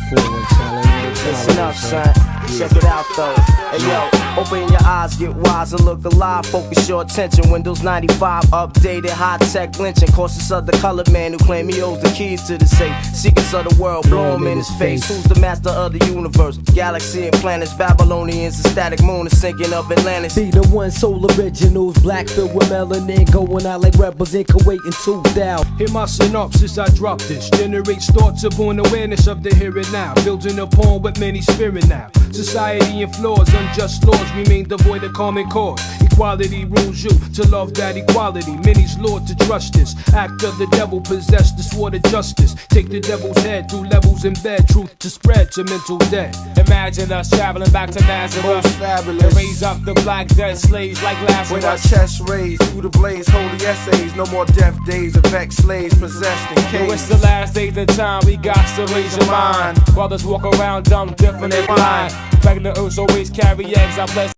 forward, Charlie. Listen up, son. Check it out, though. Hey, yo, open your eyes, get wise and look alive. Focus your attention. Windows 95, updated, high-tech lynching. Cautious of the colored man who claim he owes the keys to the safe. Secrets of the world, blow him in his face. Who's the master of the universe? Galaxy and planets, Babylonians, the static moon, the sinking of Atlantis. Be the one soul originals, black filled with melanin, going out like rebels in Kuwait and 2000. Hear my synopsis, I drop this. Generates thoughts upon awareness of the here and now. Building a poem with many spirit now. Society and flaws, unjust laws remain devoid of common cause. Equality rules you to love that equality. Many's lord to trust this. Act of the devil possess the sword of justice. Take the devil's head through levels in bed. Truth to spread to mental dead. Imagine us traveling back to Nazareth and raise up the black dead slaves like Lazarus. With our chests raised through the blaze, holy essays. No more death days of ex-slaves possessed and Yo, caged. it's the last days of time, we got to raise your mind. Brothers walk around dumb, different and blind. Pregnant earths always carry eggs, I bless.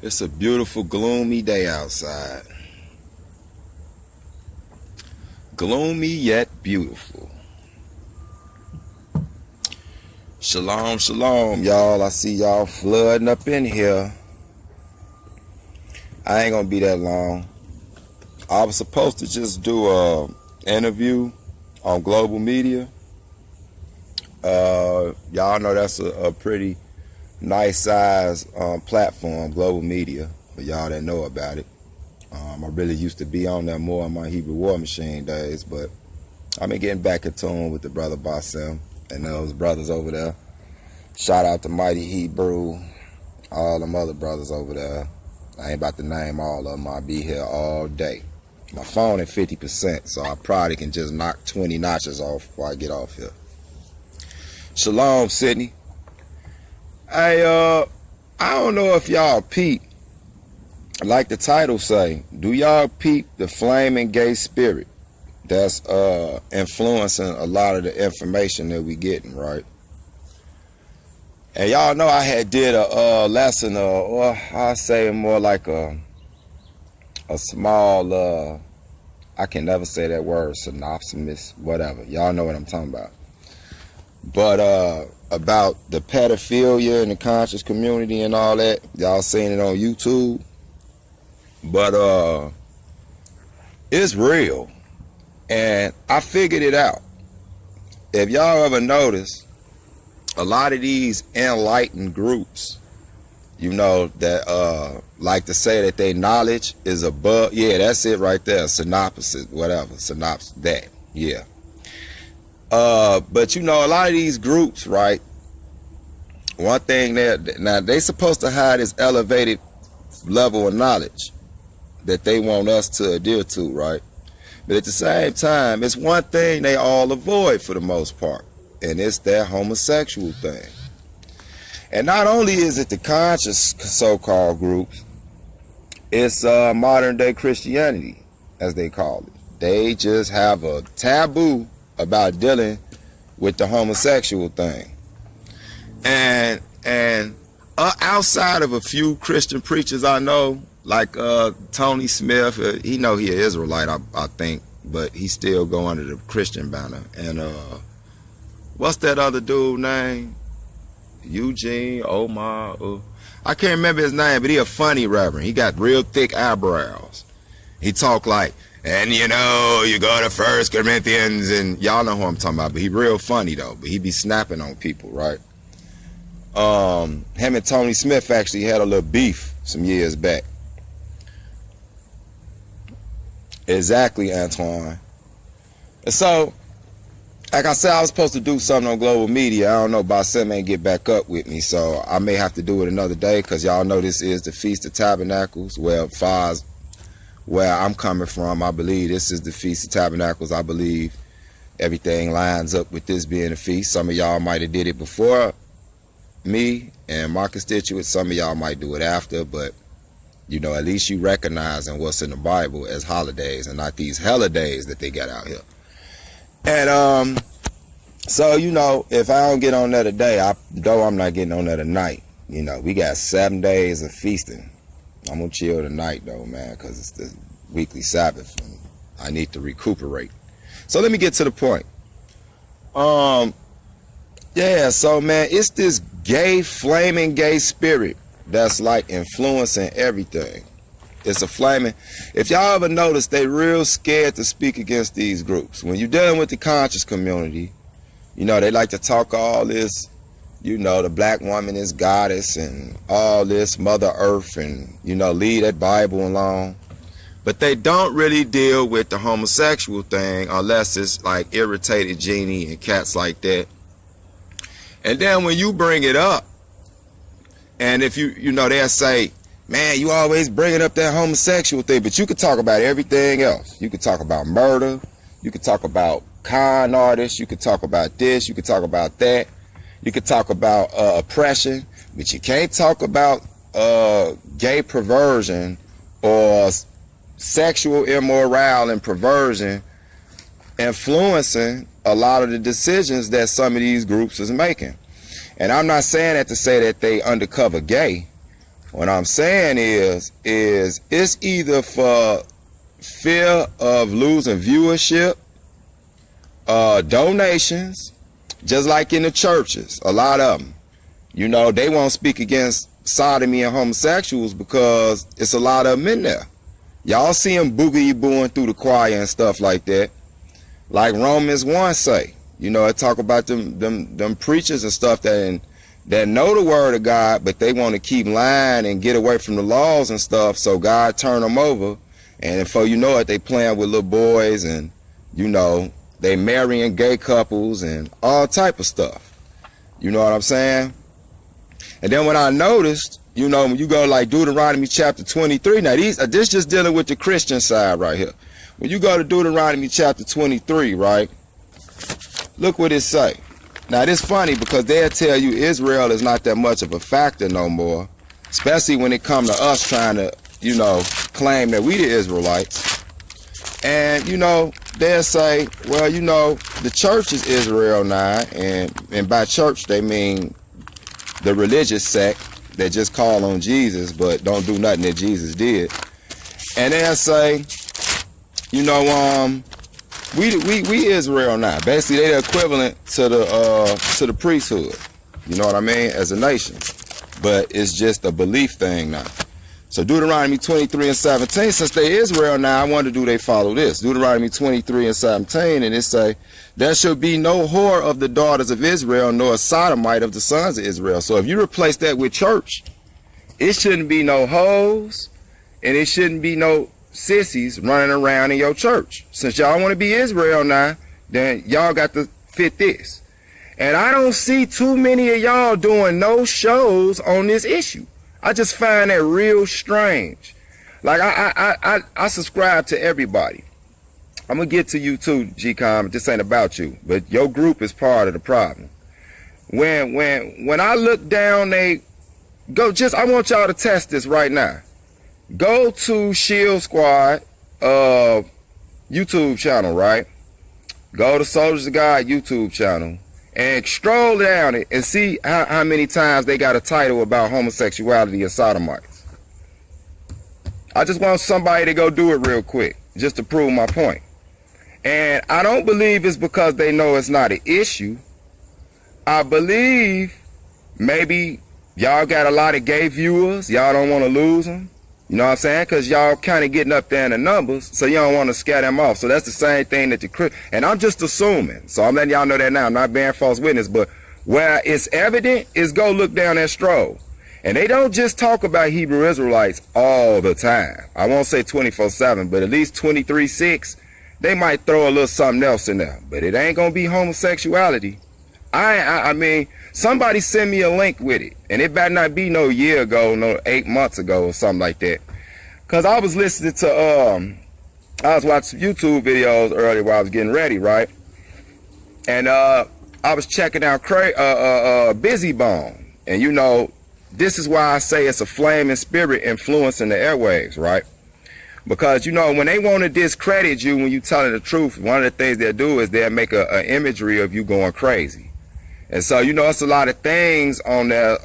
It's a beautiful, gloomy day outside. Gloomy yet beautiful. Shalom, shalom, y'all. I see y'all flooding up in here. I ain't gonna be that long. I was supposed to just do a interview on global media. Y'all know that's a pretty nice size platform, global media, for y'all that know about it. I really used to be on there more in my Hebrew War Machine days, but I've been getting back in tune with the brother Basim and those brothers over there. Shout out to Mighty Hebrew, all them other brothers over there. I ain't about to name all of them. I'll be here all day. My phone at 50%, so I probably can just knock 20 notches off before I get off here. Shalom, Sydney. Hey, I don't know if y'all peep, like the title say, do y'all peep the flaming gay spirit that's influencing a lot of the information that we getting, right? And y'all know I had did a lesson, or I say more like a small, I can never say that word, synopsis, whatever. Y'all know what I'm talking about. But about the pedophilia in the conscious community and all that, y'all seen it on YouTube. But it's real, and I figured it out. If y'all ever notice, a lot of these enlightened groups, you know, that like to say that their knowledge is above, yeah, that's it right there, synopsis, whatever, synopsis, that, yeah. But you know, a lot of these groups, right, one thing now they supposed to hide this elevated level of knowledge that they want us to adhere to, right? But at the same time, it's one thing they all avoid for the most part, and it's that homosexual thing. And not only is it the conscious so-called groups, it's modern day Christianity, as they call it. They just have a taboo about dealing with the homosexual thing. And outside of a few Christian preachers I know, like Tony Smith, he know he an Israelite, I think, but he still go under the Christian banner. And what's that other dude name? Eugene Omar. I can't remember his name, but he a funny reverend. He got real thick eyebrows. He talk like, and you know, you go to 1 Corinthians, and y'all know who I'm talking about, but he real funny though, but he be snapping on people, right? Him and Tony Smith actually had a little beef some years back. Exactly, Antoine. And so, like I said, I was supposed to do something on global media. I don't know, Basim ain't get back up with me, so I may have to do it another day, because y'all know this is the Feast of Tabernacles. Well, far as where I'm coming from, I believe this is the Feast of Tabernacles. I believe everything lines up with this being a feast. Some of y'all might have did it before me and my constituents. Some of y'all might do it after, but you know, at least you recognizing what's in the Bible as holidays and not these holidays that they got out here. And So, you know, if I don't get on there today, I'm not getting on there tonight. You know, we got 7 days of feasting. I'm going to chill tonight, though, man, because it's the weekly Sabbath. And I need to recuperate. So let me get to the point. Yeah, so, man, it's this flaming gay spirit that's, like, influencing everything. It's a flaming. If y'all ever notice, they real scared to speak against these groups. When you're dealing with the conscious community, you know, they like to talk all this, you know, the black woman is goddess and all this, Mother Earth, and, you know, leave that Bible alone. But they don't really deal with the homosexual thing unless it's like irritated genie and cats like that. And then when you bring it up, and if you know, they'll say, man, you always bringing up that homosexual thing, but you could talk about everything else. You could talk about murder. You could talk about con artists. You could talk about this. You could talk about that. You could talk about oppression, but you can't talk about gay perversion or sexual immoral and perversion influencing a lot of the decisions that some of these groups is making. And I'm not saying that to say that they undercover gay. What I'm saying is it's either for fear of losing viewership, donations, just like in the churches, a lot of them, you know, they won't speak against sodomy and homosexuals because it's a lot of them in there. Y'all see them boogie-booing through the choir and stuff like that. Like Romans 1 say, you know, it talk about them preachers and stuff that know the word of God, but they want to keep lying and get away from the laws and stuff, so God turn them over, and before you know it, they playing with little boys, and, you know, they marrying gay couples and all type of stuff. You know what I'm saying? And then when I noticed, you know, when you go like Deuteronomy chapter 23, now this just dealing with the Christian side right here. When you go to Deuteronomy chapter 23, right, look what it say. Now, this funny because they'll tell you Israel is not that much of a factor no more, especially when it comes to us trying to, you know, claim that we the Israelites. And, you know, they'll say, well, you know, the church is Israel now, and by church they mean the religious sect that just call on Jesus but don't do nothing that Jesus did. And they'll say, you know, we Israel now. Basically, they're equivalent to the priesthood. You know what I mean? As a nation, but it's just a belief thing now. So Deuteronomy 23 and 17, since they Israel now, I wonder do they follow this? Deuteronomy 23 and 17, and it say, there shall be no whore of the daughters of Israel, nor a sodomite of the sons of Israel. So if you replace that with church, it shouldn't be no hoes, and it shouldn't be no sissies running around in your church. Since y'all want to be Israel now, then y'all got to fit this. And I don't see too many of y'all doing no shows on this issue. I just find that real strange. Like I subscribe to everybody. I'm gonna get to you too, G-Com. This ain't about you, but your group is part of the problem. When I look down, I want y'all to test this right now. Go to Shield Squad YouTube channel, right? Go to Soldiers of God YouTube channel and stroll down it and see how many times they got a title about homosexuality and sodomites. I just want somebody to go do it real quick just to prove my point. And I don't believe it's because they know it's not an issue. I believe maybe y'all got a lot of gay viewers. Y'all don't want to lose them. You know what I'm saying? Because y'all kind of getting up there in the numbers, so you don't want to scare them off. So that's the same thing that and I'm just assuming. So I'm letting y'all know that now. I'm not bearing false witness, but where it's evident is go look down that stroll. And they don't just talk about Hebrew Israelites all the time. I won't say 24/7, but at least 23/6. They might throw a little something else in there, but it ain't gonna be homosexuality. I mean, somebody send me a link with it, and it better not be no year ago, no 8 months ago or something like that. Cause I was listening to I was watching YouTube videos earlier while I was getting ready, right? And I was checking out Busy Bone, and you know, this is why I say it's a flaming spirit influencing the airwaves, right? Because, you know, when they want to discredit you when you telling the truth, one of the things they'll do is they'll make a imagery of you going crazy. And so, you know, it's a lot of things on the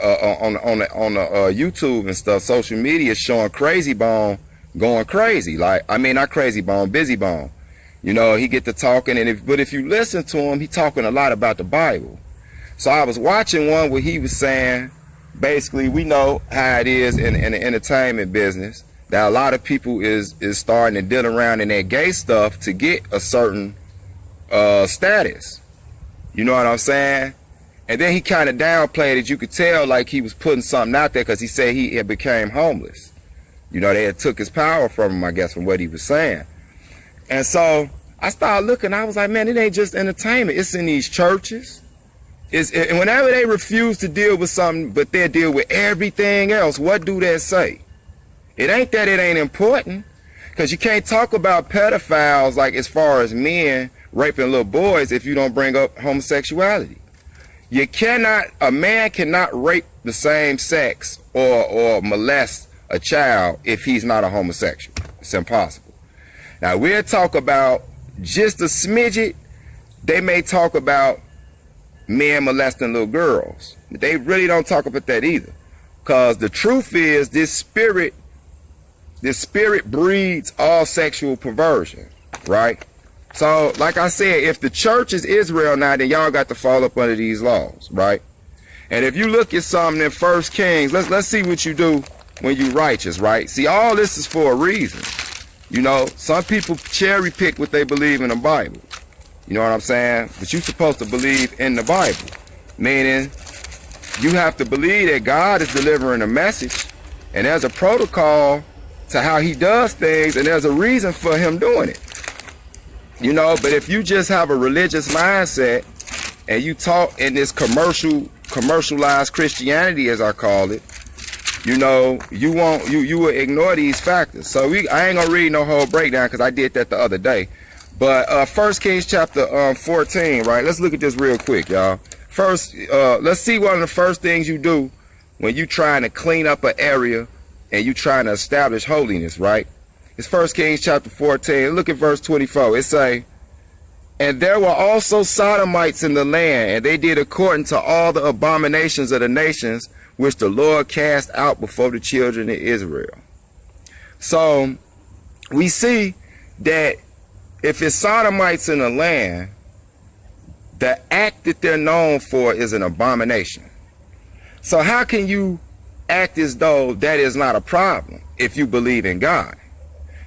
YouTube and stuff, social media, showing Crazy Bone going crazy. Like, I mean, not Crazy Bone, Busy Bone. You know, he get to talking, and but if you listen to him, he talking a lot about the Bible. So I was watching one where he was saying, basically, we know how it is in the entertainment business, that a lot of people is starting to deal around in that gay stuff to get a certain status. You know what I'm saying? And then he kind of downplayed it. You could tell like he was putting something out there because he said he had became homeless. You know, they had took his power from him, I guess, from what he was saying. And so I started looking. I was like, man, it ain't just entertainment. It's in these churches. And whenever they refuse to deal with something, but they deal with everything else, what do they say? It ain't that it ain't important, because you can't talk about pedophiles, like as far as men raping little boys, if you don't bring up homosexuality. You cannot, a man cannot rape the same sex or molest a child if he's not a homosexual. It's impossible. Now we'll talk about just a smidget. They may talk about men molesting little girls. They really don't talk about that either. Because the truth is this spirit breeds all sexual perversion, right? So, like I said, if the church is Israel now, then y'all got to fall up under these laws, right? And if you look at something in 1 Kings, let's see what you do when you righteous, right? See, all this is for a reason. You know, some people cherry pick what they believe in the Bible. You know what I'm saying? But you're supposed to believe in the Bible. Meaning, you have to believe that God is delivering a message, and there's a protocol to how he does things, and there's a reason for him doing it. You know, but if you just have a religious mindset and you talk in this commercialized Christianity, as I call it, you know, you will ignore these factors. So I ain't gonna read no whole breakdown because I did that the other day. But 1 Kings chapter 14, right? Let's look at this real quick, y'all. First, let's see one of the first things you do when you trying to clean up an area and you trying to establish holiness, right? It's 1 Kings chapter 14. Look at verse 24. It say, and there were also Sodomites in the land, and they did according to all the abominations of the nations which the Lord cast out before the children of Israel. So we see that if it's Sodomites in the land, the act that they're known for is an abomination. So how can you act as though that is not a problem if you believe in God?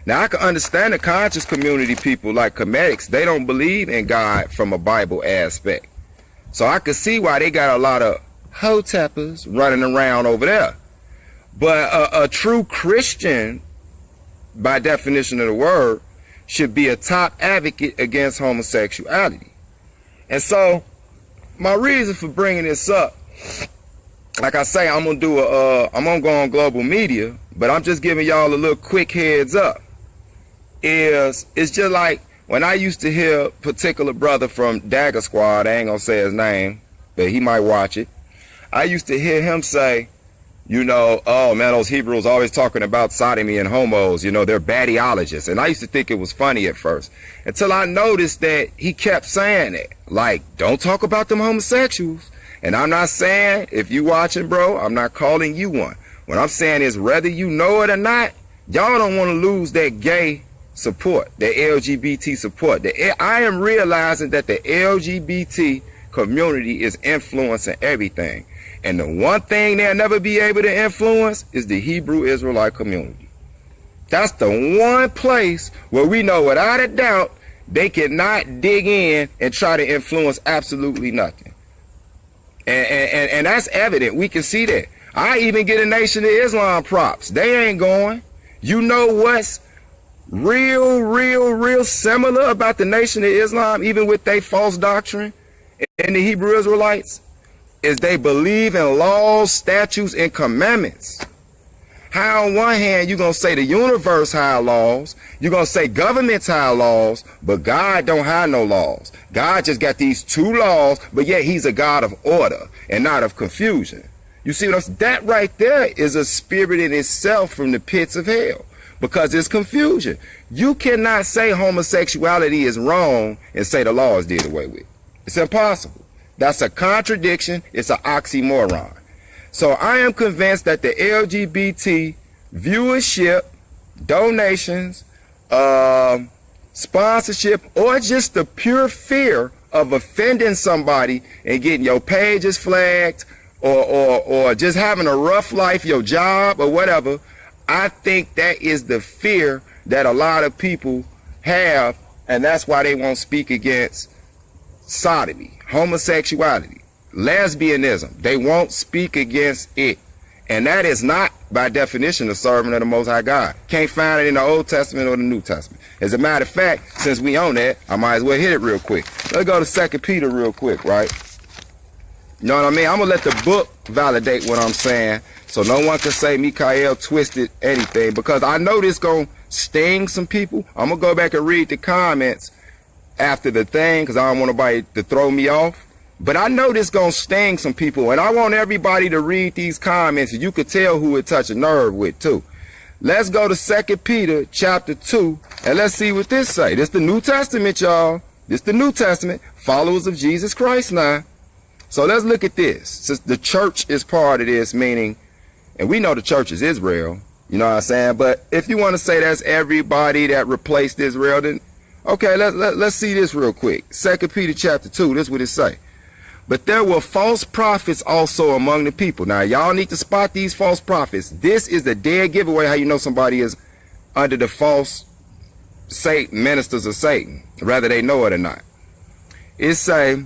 Now, I can understand the conscious community people like comedics. They don't believe in God from a Bible aspect. So I could see why they got a lot of ho-tappers running around over there. But a true Christian, by definition of the word, should be a top advocate against homosexuality. And so my reason for bringing this up, like I say, I'm gonna go on global media, but I'm just giving y'all a little quick heads up. It's just like when I used to hear a particular brother from Dagger Squad, I ain't gonna say his name, but he might watch it. I used to hear him say, you know, oh man, those Hebrews always talking about sodomy and homos, you know, they're badyologists. And I used to think it was funny at first, until I noticed that he kept saying it. Like, don't talk about them homosexuals. And I'm not saying, if you watching, bro, I'm not calling you one. What I'm saying is, whether you know it or not, y'all don't want to lose that gay support, the LGBT support. I am realizing that the LGBT community is influencing everything. And the one thing they'll never be able to influence is the Hebrew Israelite community. That's the one place where we know without a doubt they cannot dig in and try to influence absolutely nothing. And that's evident. We can see that. I even get a Nation of Islam props. They ain't going. You know what's real similar about the Nation of Islam, even with their false doctrine and the Hebrew Israelites, is they believe in laws, statutes, and commandments. How on one hand you're going to say the universe have laws, you're going to say governments have laws, but God don't have no laws. God just got these two laws, but yet he's a God of order and not of confusion. You see what I'm saying? That right there is a spirit in itself from the pits of hell. because it's confusion. You cannot say homosexuality is wrong and say the law is did away with. It's impossible. That's a contradiction. It's an oxymoron. So I am convinced that the LGBT viewership, donations, sponsorship, or just the pure fear of offending somebody and getting your pages flagged, or just having a rough life, your job or whatever, I think that is the fear that a lot of people have, and that's why they won't speak against sodomy, homosexuality, lesbianism. They won't speak against it. And that is not, by definition, a servant of the Most High God. Can't find it in the Old Testament or the New Testament. As a matter of fact, since we own that, I might as well hit it real quick. Let's go to 2 Peter real quick, right? You know what I mean? I'm going to let the book validate what I'm saying, so no one can say Mikael twisted anything, because I know this going to sting some people. I'm going to go back and read the comments after the thing, because I don't want nobody to throw me off. But I know this gonna sting some people, and I want everybody to read these comments, and you could tell who it touched a nerve with too. Let's go to 2 Peter chapter 2, and let's see what this say. This the New Testament, y'all. This the New Testament. Followers of Jesus Christ now. So let's look at this. Since the church is part of this, meaning, and we know the church is Israel, you know what I'm saying? But if you want to say that's everybody that replaced Israel, then okay, let's see this real quick. 2 Peter chapter 2, this is what it say. But there were false prophets also among the people. Now, y'all need to spot these false prophets. This is the dead giveaway how you know somebody is under the false ministers of Satan, whether they know it or not. It say,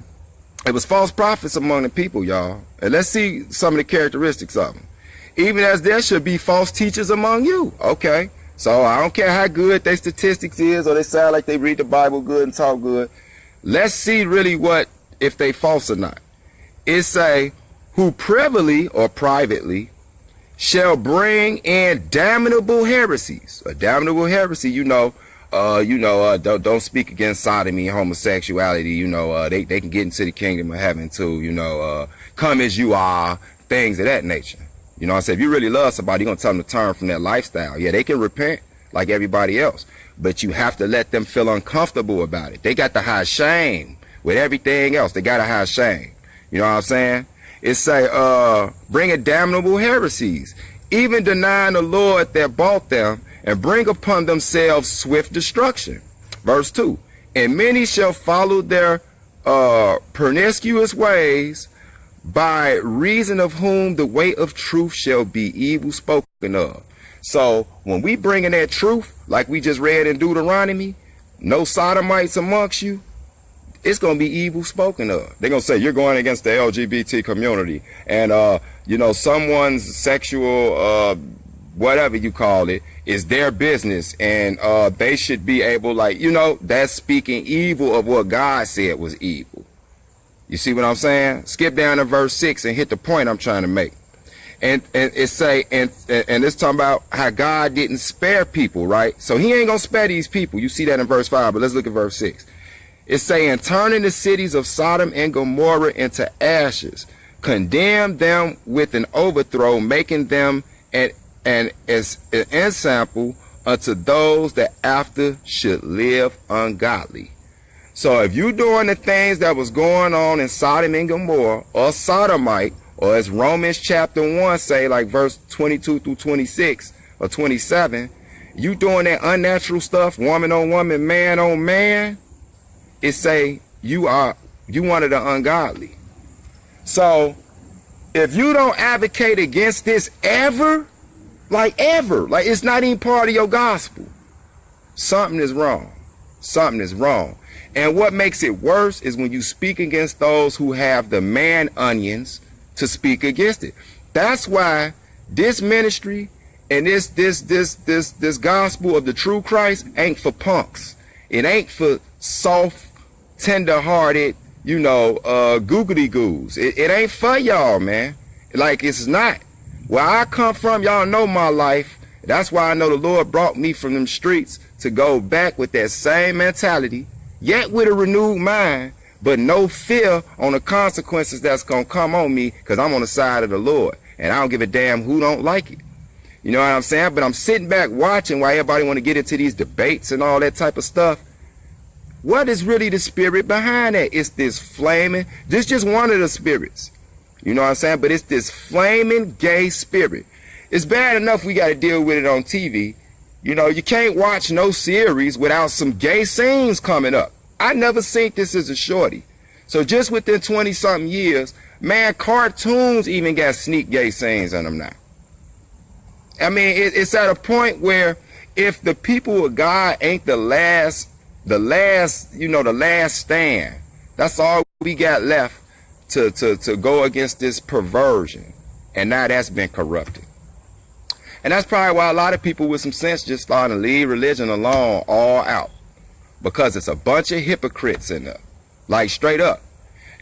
it was false prophets among the people, y'all. And let's see some of the characteristics of them. Even as there should be false teachers among you. Okay. So I don't care how good their statistics is, or they sound like they read the Bible good and talk good. Let's see really what, if they false or not. It say, who privily or privately shall bring in damnable heresies. A damnable heresy, don't speak against sodomy and homosexuality. They can get into the kingdom of heaven too. Come as you are, things of that nature. You know what I'm saying? If you really love somebody, you're going to tell them to turn from that lifestyle. Yeah, they can repent like everybody else, but you have to let them feel uncomfortable about it. They got to hide shame. With everything else, they gotta have shame. You know what I'm saying? It say, bring damnable heresies, even denying the Lord that bought them, and bring upon themselves swift destruction. Verse 2, and many shall follow their pernicious ways, by reason of whom the way of truth shall be evil spoken of. So when we bring in that truth, like we just read in Deuteronomy, no sodomites amongst you, it's going to be evil spoken of. They're going to say you're going against the LGBT community, and someone's sexual whatever you call it is their business, and they should be able, that's speaking evil of what God said was evil. You see what I'm saying? Skip down to verse 6 and hit the point I'm trying to make. And it say, and it's talking about how God didn't spare people, right? So he ain't gonna spare these people. You see that in verse 5, but let's look at verse 6. It's saying, turning the cities of Sodom and Gomorrah into ashes, condemn them with an overthrow, making them an ensample unto those that after should live ungodly. So if you doing the things that was going on in Sodom and Gomorrah, or sodomite, or as Romans chapter 1 say, like verse 22 through 26 or 27, you doing that unnatural stuff, woman on woman, man on man, it say you one of the ungodly. So if you don't advocate against this ever, like it's not even part of your gospel, something is wrong. Something is wrong. And what makes it worse is when you speak against those who have the man onions to speak against it. That's why this ministry and this gospel of the true Christ ain't for punks. It ain't for soft, tender-hearted, googly goos. It ain't for y'all, man. Like, it's not. Where I come from, y'all know my life. That's why I know the Lord brought me from them streets to go back with that same mentality, yet with a renewed mind, but no fear on the consequences that's going to come on me, because I'm on the side of the Lord. And I don't give a damn who don't like it. You know what I'm saying? But I'm sitting back watching while everybody want to get into these debates and all that type of stuff. What is really the spirit behind that? It's this flaming, this just one of the spirits. You know what I'm saying? But it's this flaming gay spirit. It's bad enough we got to deal with it on TV. You know, you can't watch no series without some gay scenes coming up. I never seen this as a shorty. So just within 20-something years, man, cartoons even got sneak gay scenes in them now. I mean, it's at a point where if the people of God ain't the last stand, that's all we got left to go against this perversion. And now that's been corrupted. And that's probably why a lot of people with some sense just starting to leave religion alone all out. Because it's a bunch of hypocrites in there. Like straight up.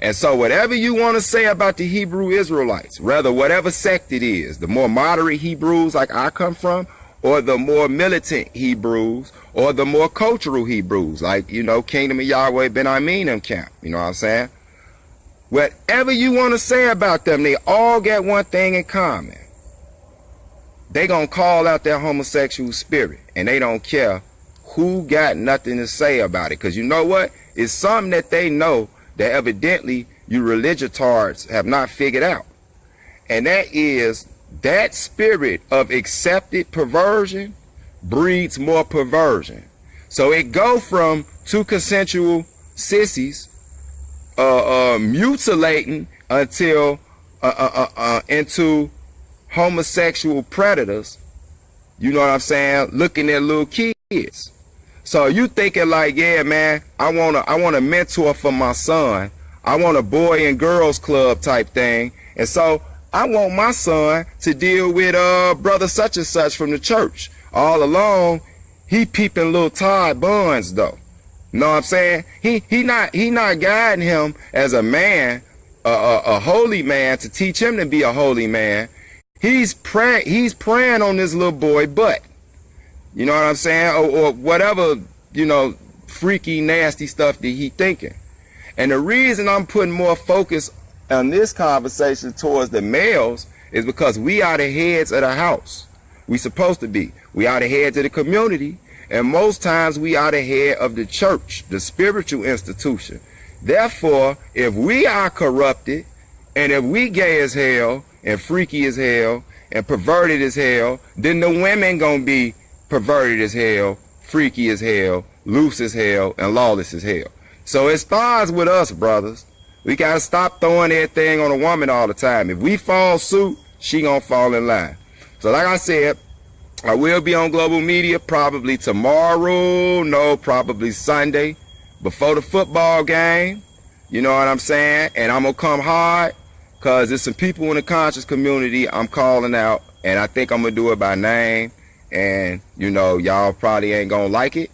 And so whatever you want to say about the Hebrew Israelites, rather whatever sect it is, the more moderate Hebrews like I come from, or the more militant Hebrews, or the more cultural Hebrews, like, you know, Kingdom of Yahweh Ben Aminim camp, you know what I'm saying? Whatever you want to say about them, they all got one thing in common. They gonna call out their homosexual spirit, and they don't care who got nothing to say about it. Because you know what? It's something that they know that evidently you religiotards have not figured out. And that is that spirit of accepted perversion breeds more perversion. So it go from two consensual sissies mutilating until into homosexual predators, you know what I'm saying, looking at little kids. So you thinking like, yeah, man, I want a mentor for my son. I want a boy and girls club type thing. And so I want my son to deal with brother such and such from the church. All along, he peeping little Todd Buns though. Know what I'm saying? He not guiding him as a man, a holy man, to teach him to be a holy man. He's praying on this little boy butt. You know what I'm saying? Or whatever, you know, freaky, nasty stuff that he thinking. And the reason I'm putting more focus on this conversation towards the males is because we are the heads of the house. We supposed to be. We are the heads of the community. And most times we are the head of the church, the spiritual institution. Therefore, if we are corrupted, and if we gay as hell, and freaky as hell, and perverted as hell, then the women gonna be perverted as hell, freaky as hell, loose as hell, and lawless as hell. So it starts with us, brothers. We gotta stop throwing everything on a woman all the time. If we fall suit, she gonna fall in line. So like I said, I will be on global media probably tomorrow, no, probably Sunday, before the football game. You know what I'm saying? And I'm gonna come hard, cause there's some people in the conscious community I'm calling out, and I think I'm gonna do it by name. And, you know, y'all probably ain't gonna like it,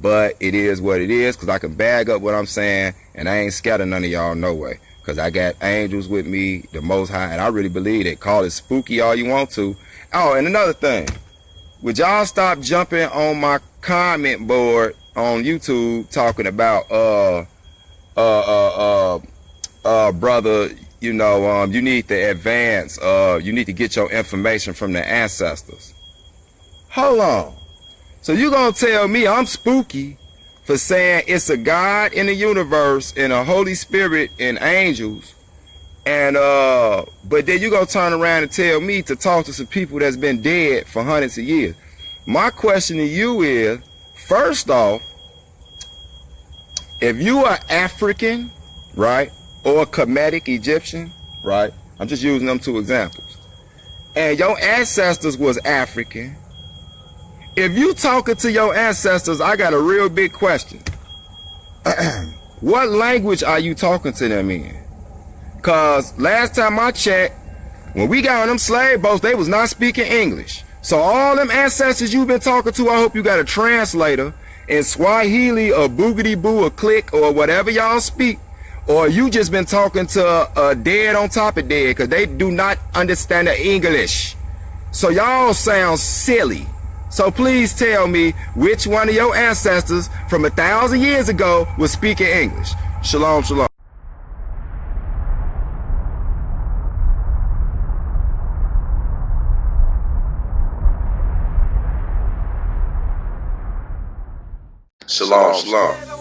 but it is what it is, because I can bag up what I'm saying, and I ain't scared of none of y'all no way, because I got angels with me, the Most High, and I really believe it. Call it spooky all you want to. Oh, and another thing, would y'all stop jumping on my comment board on YouTube talking about, brother, you know, you need to advance, you need to get your information from the ancestors. Hold on. So you gonna tell me I'm spooky for saying it's a God in the universe and a Holy Spirit and angels, and but then you gonna turn around and tell me to talk to some people that's been dead for hundreds of years. My question to you is, first off, if you are African, right, or Kemetic Egyptian, right, I'm just using them two examples, and your ancestors was African, if you talking to your ancestors, I got a real big question. What language are you talking to them in? Cause last time I checked, when we got on them slave boats, they was not speaking English. So all them ancestors you've been talking to, I hope you got a translator in Swahili or Boogity Boo or Click or whatever y'all speak. Or you just been talking to a dead on top of dead, because they do not understand the English. So y'all sound silly. So please tell me which one of your ancestors from 1,000 years ago was speaking English. Shalom, shalom. Shalom, shalom.